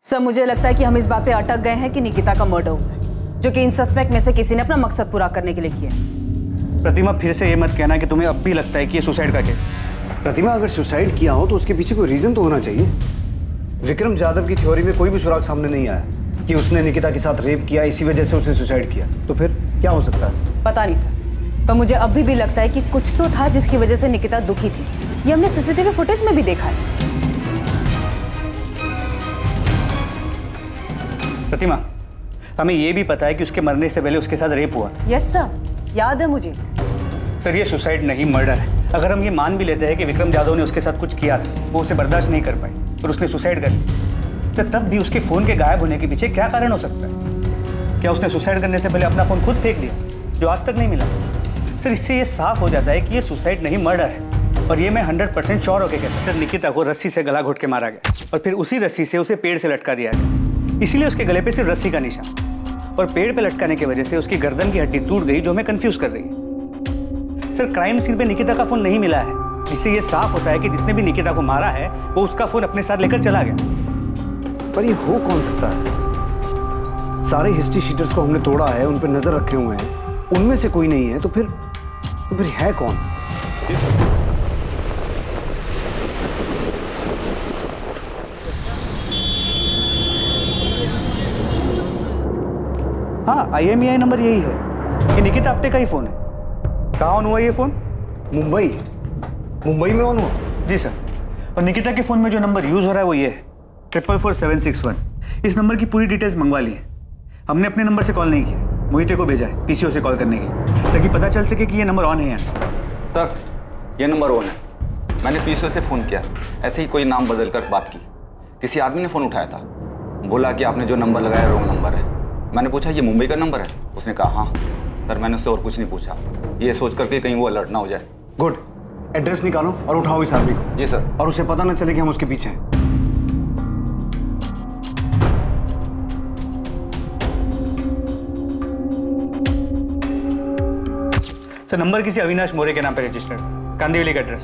सर, मुझे लगता है कि हम इस बात पे अटक गए हैं कि निकिता का मर्डर हुआ है, जो कि इन सस्पेक्ट में से किसी ने अपना मकसद पूरा करने के लिए किया है। प्रतिमा, फिर से ये मत कहना कि तुम्हें अब भी लगता है कि ये सुसाइड का केस। प्रतिमा, अगर सुसाइड किया हो तो उसके पीछे कोई रीजन तो होना चाहिए। विक्रम जाधव की थ्योरी में कोई भी सुराग सामने नहीं आया कि उसने निकिता के साथ रेप किया, इसी वजह से उसने सुसाइड किया। तो फिर क्या हो सकता है? पता नहीं सर, पर मुझे अभी भी लगता है कि कुछ तो था जिसकी वजह से निकिता दुखी थी। ये हमने सीसीटीवी फुटेज में भी देखा है। प्रतिमा, हमें ये भी पता है कि उसके मरने से पहले उसके साथ रेप हुआ था। यस सर, याद है मुझे। सर, ये सुसाइड नहीं, मर्डर है। अगर हम ये मान भी लेते हैं कि विक्रम जाधव ने उसके साथ कुछ किया था, वो उसे बर्दाश्त नहीं कर पाई और उसने सुसाइड कर ली, तो तब भी उसके फ़ोन के गायब होने के पीछे क्या कारण हो सकता है? क्या उसने सुसाइड करने से पहले अपना फ़ोन खुद फेंक दिया, जो आज तक नहीं मिला? सर, इससे ये साफ हो जाता है कि ये सुसाइड नहीं, मर्डर है। और ये मैं 100% श्योर होकर कहता हूं। निकिता को रस्सी से गला घोट के मारा गया और फिर उसी रस्सी से उसे पेड़ से लटका दिया गया, इसीलिए उसके गले पे सिर्फ रस्सी का निशान, और पेड़ पे लटकाने की वजह से उसकी गर्दन की हड्डी टूट गई, जो हमें कंफ्यूज कर रही है। सर, क्राइम सीन पे निकिता का फोन नहीं मिला है, इससे ये साफ होता है कि जिसने भी निकिता को मारा है वो उसका फोन अपने साथ लेकर चला गया। पर ये हो कौन सकता है? सारे हिस्ट्री शीटर्स को हमने तोड़ा है, उन पर नजर रखे हुए हैं, उनमें से कोई नहीं है, तो फिर है कौन? हाँ, IMEI नंबर यही है कि निकिता आप्टे का ही फोन है। कहाँ ऑन हुआ ये फोन? मुंबई में ऑन हुआ? जी सर। और निकिता के फोन में जो नंबर यूज हो रहा है वो ये है 444761। इस नंबर की पूरी डिटेल्स मंगवा ली है। हमने अपने नंबर से कॉल नहीं किया, मोहिते को भेजा है PCO से कॉल करने के लिए, ताकि पता चल सके कि ये नंबर ऑन है या नहीं। सर, ये नंबर ऑन है। मैंने PCO से फ़ोन किया, ऐसे ही कोई नाम बदल कर बात की। किसी आदमी ने फ़ोन उठाया था, बोला कि आपने जो नंबर लगाया रॉन्ग नंबर है। मैंने पूछा ये मुंबई का नंबर है? उसने कहा हाँ। सर, मैंने उससे और कुछ नहीं पूछा, ये सोच करके कहीं वो अलर्ट ना हो जाए। गुड, एड्रेस निकालो और उठाओ इस आदमी को। जी सर। और उसे पता ना चले कि हम उसके पीछे हैं। सर, नंबर किसी अविनाश मोरे के नाम पर रजिस्टर्ड, कांदिवली का एड्रेस।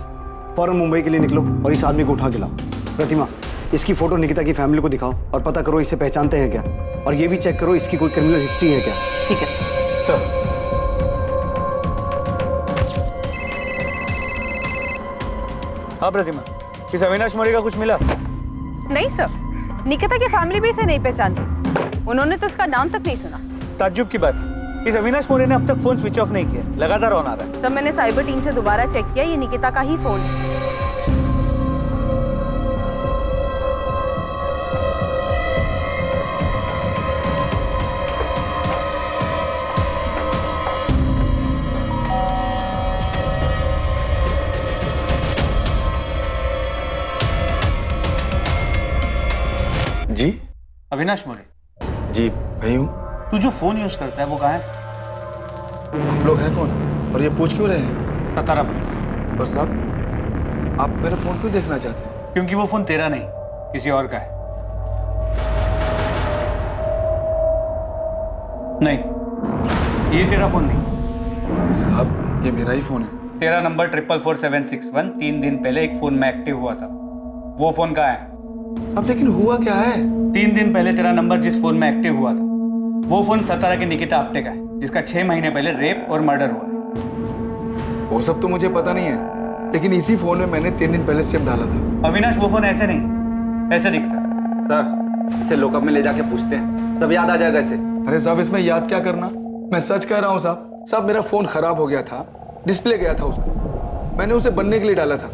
फौरन मुंबई के लिए निकलो और इस आदमी को उठा के लाओ। प्रतिमा, इसकी फोटो निकिता की फैमिली को दिखाओ और पता करो इसे पहचानते हैं क्या, और ये भी चेक करो इसकी कोई क्रिमिनल हिस्ट्री है क्या। ठीक है सर। हाँ प्रतिमा, इस अविनाश मोरे का कुछ मिला? नहीं सर, निकिता की फैमिली भी इसे नहीं पहचानती, उन्होंने तो इसका नाम तक नहीं सुना। ताज्जुब की बात, इस अविनाश मौर्य ने अब तक फोन स्विच ऑफ नहीं किया, लगातार ऑन आ रहा है। सब मैंने साइबर टीम से दोबारा चेक किया, ये निकिता का ही फोन है। जी अविनाश मौर्य, जी भाई हूँ। तू जो फोन यूज करता है वो कहाँ है? आप लोग हैं कौन और ये पूछ क्यों रहे हैं? सतारा। और साहब आप मेरा फोन क्यों देखना चाहते हैं? क्योंकि वो फोन तेरा नहीं, किसी और का है। नहीं, ये तेरा फोन नहीं। साहब ये मेरा ही फोन है। तेरा नंबर 444761 3 दिन पहले एक फोन में एक्टिव हुआ था, वो फोन कहाँ है? साहब लेकिन हुआ क्या है? 3 दिन पहले तेरा नंबर जिस फोन में एक्टिव हुआ था वो फोन सतारा के निकिता आप्टे का है, जिसका 6 महीने पहले रेप और मर्डर हुआ है। वो सब तो मुझे पता नहीं है, लेकिन इसी फोन में मैंने 3 दिन पहले सिम डाला था। अविनाश वो फोन ऐसे नहीं, ऐसे दिखता है। सर इसे लॉकअप में ले जाके पूछते हैं, तब याद आ जाएगा इसे। अरे साहब इसमें याद क्या करना, मैं सच कह रहा हूँ साहब। साहब मेरा फोन खराब हो गया था, डिस्प्ले गया था उसका, मैंने उसे बनने के लिए डाला था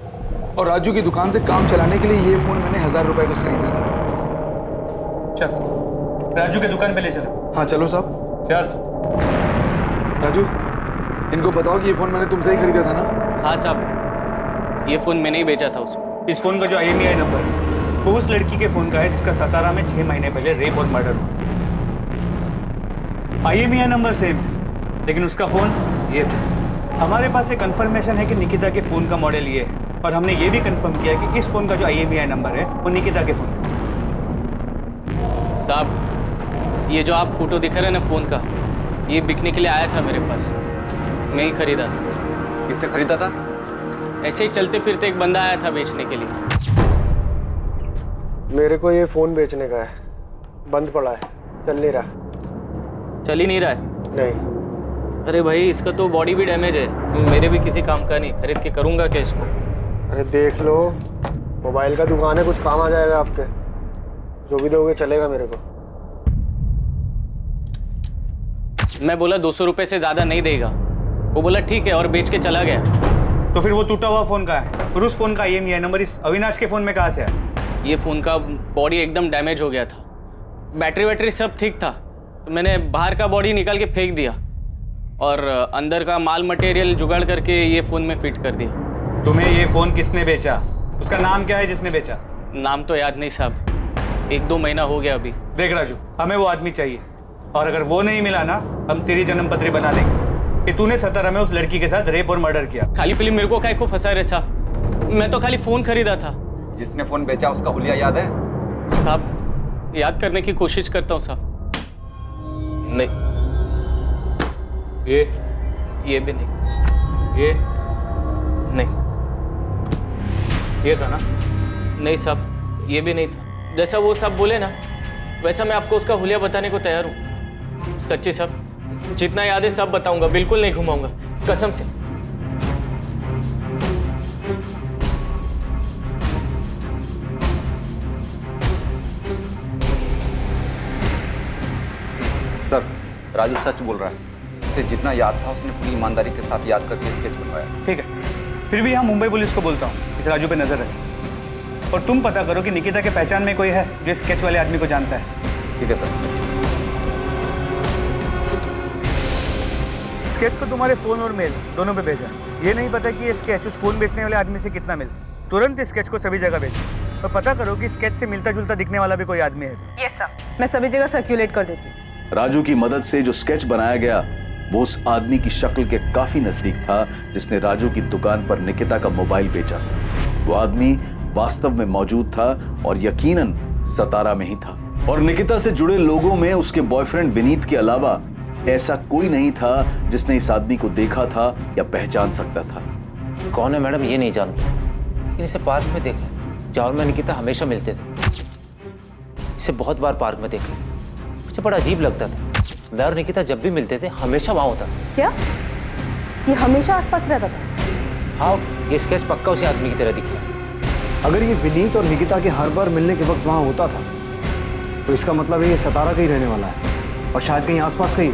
और राजू की दुकान से काम चलाने के लिए ये फोन मैंने 1000 रुपए का खरीदा था। चल राजू के दुकान पे ले चलो। हाँ चलो साहब। चल राजू इनको बताओ कि ये फोन मैंने तुमसे ही खरीदा था ना? हाँ साहब, ये फोन मैंने ही बेचा था उसको। इस फोन का जो IMEI नंबर है वो उस लड़की के फोन का है जिसका सतारा में 6 महीने पहले रेप और मर्डर हुआ। IMEI नंबर सेम है, लेकिन उसका फोन ये था। हमारे पास एक कंफर्मेशन है कि निकिता के फोन का मॉडल ये है, और हमने ये भी कंफर्म किया कि इस फोन का जो IMEI नंबर है वो निकिता के फोन। साहब ये जो आप फोटो दिखा रहे हैं ना फोन का, ये बिकने के लिए आया था मेरे पास, मैं ही खरीदा था। किससे खरीदा था? ऐसे ही चलते फिरते एक बंदा आया था बेचने के लिए। मेरे को ये फोन बेचने का है, बंद पड़ा है, चल नहीं रहा। चल ही नहीं रहा है? नहीं। अरे भाई इसका तो बॉडी भी डैमेज है, मेरे भी किसी काम का नहीं, खरीद के करूंगा क्या इसको? अरे देख लो, मोबाइल का दुकान है, कुछ काम आ जाएगा आपके। जो भी दोगे चलेगा मेरे को। मैं बोला 200 रुपए से ज्यादा नहीं देगा, वो बोला ठीक है और बेच के चला गया। तो फिर वो टूटा हुआ फोन का है और उस फोन का IMEI नंबर इस अविनाश के फोन में कहाँ से आया? ये फोन का बॉडी एकदम डैमेज हो गया था, बैटरी वैटरी सब ठीक था, तो मैंने बाहर का बॉडी निकाल के फेंक दिया और अंदर का माल मटेरियल जुगाड़ करके ये फोन में फिट कर दिया। तुम्हें ये फोन किसने बेचा? उसका नाम क्या है जिसने बेचा? नाम तो याद नहीं साहब, 1-2 महीना हो गया अभी। देख राजू, हमें वो आदमी चाहिए, और अगर वो नहीं मिला ना हम तेरी जन्म पत्री बना देंगे कि तूने सतारा में उस लड़की के साथ रेप और मर्डर किया। खाली पीली मेरे को काहे को फंसा रहे साहब, मैं तो खाली फोन खरीदा था। जिसने फोन बेचा उसका हुलिया याद है? साहब याद करने की कोशिश करता हूँ साहब। नहीं, ये भी नहीं, ये नहीं, ये था ना? नहीं साहब ये भी नहीं था। जैसा वो सब बोले ना वैसा मैं आपको उसका हुलिया बताने को तैयार हूँ। सच्ची साहब, जितना याद है सब बताऊंगा, बिल्कुल नहीं घुमाऊंगा, कसम से। सर राजू सच बोल रहा है, उसे जितना याद था उसने पूरी ईमानदारी के साथ याद करके स्केच बनवाया। ठीक है, फिर भी यहाँ मुंबई पुलिस को बोलता हूँ इस राजू पे नजर रखे, और तुम पता करो कि निकिता के पहचान में कोई है जो स्केच वाले आदमी को जानता है। ठीक है सर। स्केच को तुम्हारे फोन और मेल दोनों पे भेजा। ये नहीं पता कि ये स्केच उस फोन बेचने वाले आदमी से कितना मिलता। तुरंत इस स्केच को सभी जगह भेजो और पता करो कि स्केच से मिलता जुलता दिखने वाला भी कोई आदमी है। यस सर, मैं सभी जगह सर्कुलेट कर देती हूँ। राजू की मदद से जो स्केच बनाया गया वो उस आदमी की शक्ल के काफी नजदीक था जिसने राजू की दुकान पर निकिता का मोबाइल बेचा था। वो आदमी वास्तव में मौजूद था और यकीनन सतारा में ही था, और निकिता से जुड़े लोगों में उसके बॉयफ्रेंड विनीत के अलावा ऐसा कोई नहीं था जिसने इस आदमी को देखा था या पहचान सकता था। कौन है मैडम ये नहीं जानता, लेकिन इसे पार्क में देखा, जहाँ मैं निकिता हमेशा मिलते थे। इसे बहुत बार पार्क में देखा, मुझे बड़ा अजीब लगता था। मैं और निकिता जब भी मिलते थे हमेशा वहाँ होता। क्या ये हमेशा आसपास रहता था? हाँ, ये स्केच पक्का उसी आदमी की तरह दिखता है। अगर ये विनीत और निकिता के हर बार मिलने के वक्त वहाँ होता था तो इसका मतलब है ये सतारा का ही रहने वाला है, और शायद कहीं आसपास का ही।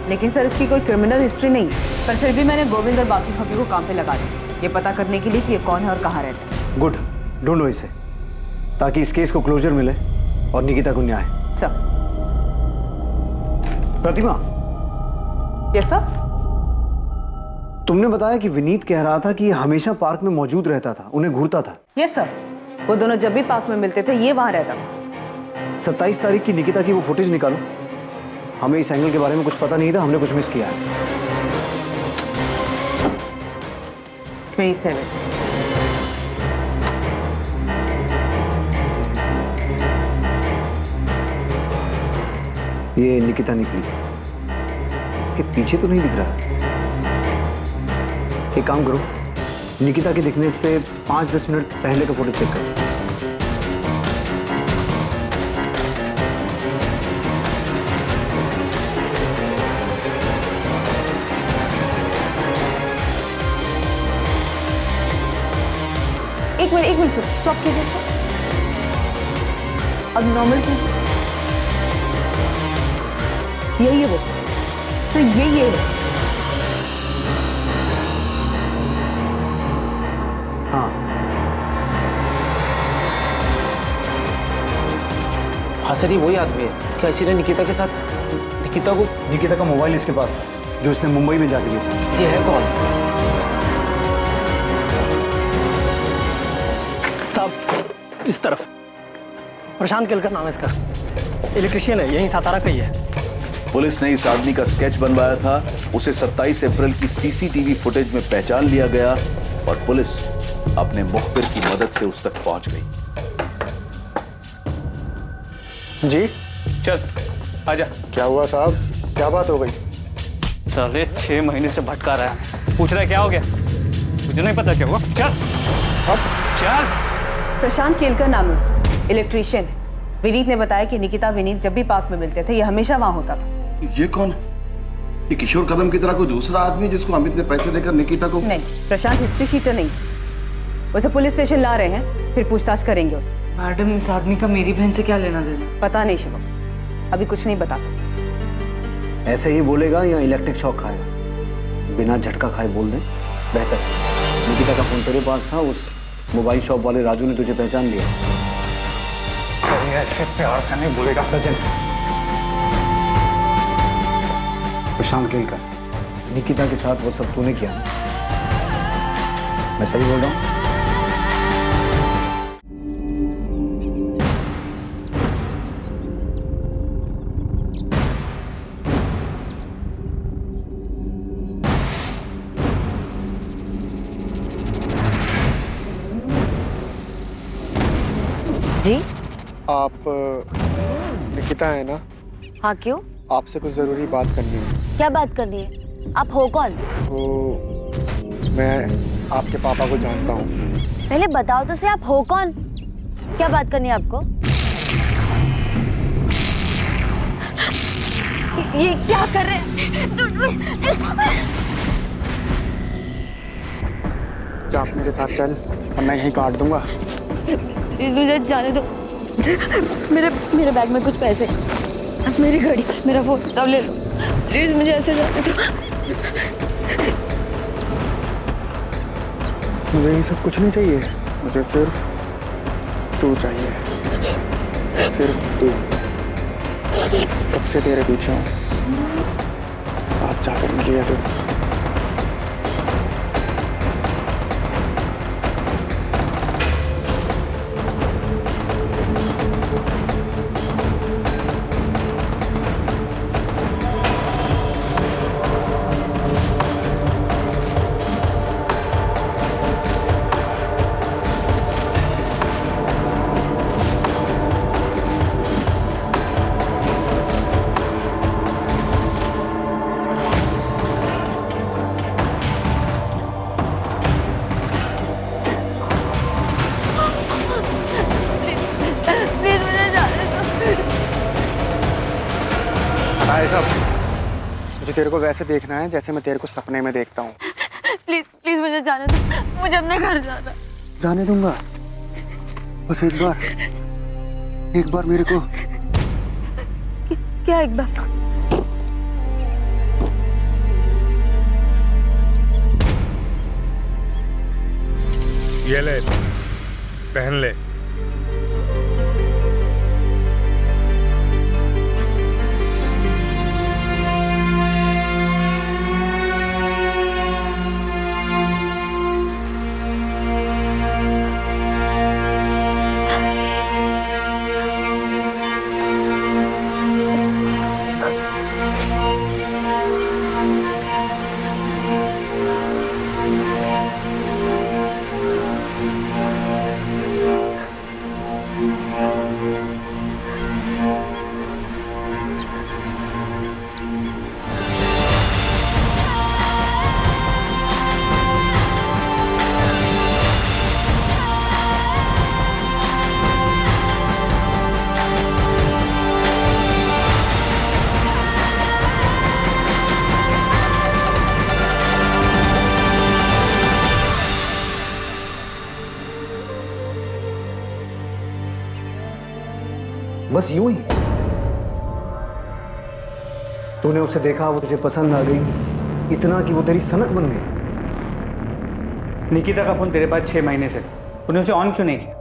लेकिन सर इसकी कोई क्रिमिनल हिस्ट्री नहीं है। पर फिर भी मैंने गोविंद और बाकी खबरों को काम पे लगा दिया, ये पता करने के लिए कि ये कौन है और कहाँ रहता है। गुड, ढूंढो इसे ताकि इस केस को क्लोजर मिले और निकिता को न्याय। सर। प्रतिमा। Yes sir. तुमने बताया कि विनीत कह रहा था कि ये हमेशा पार्क में मौजूद रहता था, उन्हें घूरता था। यस सर, वो दोनों जब भी पार्क में मिलते थे ये वहां रहता था। 27 तारीख की निकिता की वो फुटेज निकालो। हमें इस एंगल के बारे में कुछ पता नहीं था, हमने कुछ मिस किया है। 27। ये निकिता निकली, इसके पीछे तो नहीं दिख रहा। एक काम करो, निकिता के दिखने से 5-10 मिनट पहले का फोटो चेक करो। एक मिनट सर, स्टॉप कीजिए सर। अब नॉर्मल कीजिए। यही है वो, तो यही है। हाँ हाँ सर, ये वही आदमी है क्या इसी ने निकिता के साथ निकिता का मोबाइल इसके पास था जो उसने मुंबई में जाके बेचा। ये है कौन? साहब इस तरफ प्रशांत केलकर नाम है इसका, इलेक्ट्रिशियन है, यहीं सातारा का ही है। पुलिस ने इस आदमी का स्केच बनवाया था, उसे 27 अप्रैल की सीसीटीवी फुटेज में पहचान लिया गया और पुलिस अपने मुखबिर की मदद से उस तक पहुंच गई। जी चल आजा। क्या हुआ साहब, क्या बात हो गई? साले 6 महीने से भटका रहा है, पूछ रहा है क्या हो गया? मुझे नहीं पता क्या हुआ। चल चल। प्रशांत केलकर नाम है, इलेक्ट्रिशियन है। विनीत ने बताया कि निकिता विनीत जब भी पार्क में मिलते थे ये हमेशा वहां होता था। ये कौन है? ये किशोर कदम की तरह कोई दूसरा आदमी जिसको अमित ने पैसे देकर निकिता को? नहीं, प्रशांत हिस्ट्री शीटर नहीं, उसे पुलिस स्टेशन ला रहे हैं, फिर पूछताछ करेंगे उससे। मैडम, इस आदमी का मेरी बहन से क्या लेना देना? पता नहीं शिवम, अभी कुछ नहीं बता सकता। ऐसे ही बोलेगा या इलेक्ट्रिक शॉक खाएगा? बिना झटका खाए बोल दे बेहतर। निकिता का फोन तेरे पास था, उस मोबाइल शॉप वाले राजू ने तुझे पहचान लिया। ऐसे प्यार से नहीं बोलेगा सचिन। प्रशांत केलकर, निकिता के साथ वो सब तूने किया ना? मैं सही बोल रहा हूँ? जी आप निकिता है ना? हाँ, क्यों? आपसे कुछ जरूरी बात करनी है। क्या बात करनी है? आप हो कौन? तो मैं आपके पापा को जानता हूँ। पहले बताओ तो सही, आप हो कौन? क्या बात करनी है आपको? ये क्या कर रहे हैं? क्या आप मेरे साथ चल, वरना यहीं काट दूंगा। मुझे जाने दो। मेरे बैग में कुछ पैसे, मेरी घड़ी, मेरा फोन सब ले लो। प्लीज मुझे ऐसे जाने दो। मुझे ये सब कुछ नहीं चाहिए, मुझे सिर्फ तू चाहिए, सिर्फ तू। कब से तेरे पीछे हूँ, आज जाकर मिली है तू। मुझे तेरे को वैसे देखना है जैसे मैं तेरे को सपने में देखता हूँ। प्लीज प्लीज मुझे जाने दो, मुझे अपने घर जाना। जाने दूंगा, बस एक बार मेरे को। क्या एक बार? ये ले, पहन ले। बस यूं ही तूने उसे देखा, वो तुझे पसंद आ गई, इतना कि वो तेरी सनक बन गई। निकिता का फोन तेरे पास 6 महीने से था, तूने उसे ऑन क्यों नहीं किया?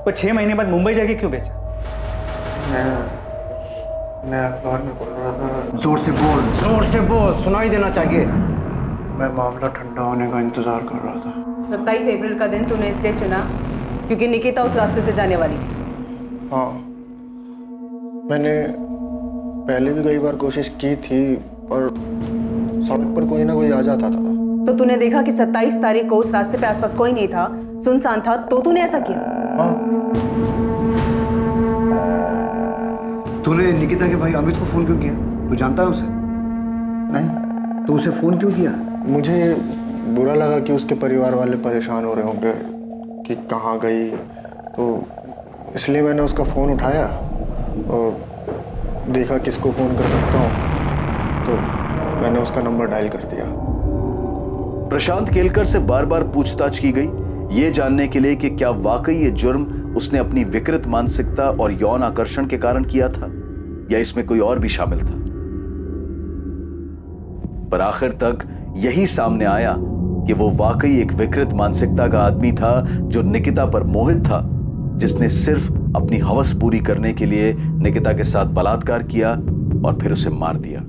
वो 6 महीने बाद मुंबई जाके क्यों बेचा? मैं अखबार में पढ़ रहा था। जोर से बोल, जोर से बोल, सुनाई देना चाहिए। मैं मामला ठंडा होने का इंतजार कर रहा था। 27 अप्रैल का दिन तूने इसलिए चुना क्योंकि निकिता उस रास्ते से जाने वाली थी। हाँ, मैंने पहले भी कई बार कोशिश की थी और सड़क पर कोई ना कोई आ जाता था। तो तूने देखा कि 27 तारीख को उस रास्ते पे आसपास कोई नहीं था, सुनसान था, तो तूने ऐसा किया? हाँ। तूने निकिता के भाई अमित को फोन क्यों किया? तू जानता है उसे? नहीं। तो उसे फोन क्यों किया? मुझे बुरा लगा कि उसके परिवार वाले परेशान हो रहे होंगे कि कहाँ गई, तो इसलिए मैंने उसका फ़ोन उठाया और देखा किसको फ़ोन कर सकता हूँ, तो मैंने उसका नंबर डायल कर दिया। प्रशांत केलकर से बार बार पूछताछ की गई, ये जानने के लिए कि क्या वाकई ये जुर्म उसने अपनी विकृत मानसिकता और यौन आकर्षण के कारण किया था या इसमें कोई और भी शामिल था। पर आखिर तक यही सामने आया कि वो वाकई एक विकृत मानसिकता का आदमी था जो निकिता पर मोहित था, जिसने सिर्फ अपनी हवस पूरी करने के लिए निकिता के साथ बलात्कार किया और फिर उसे मार दिया।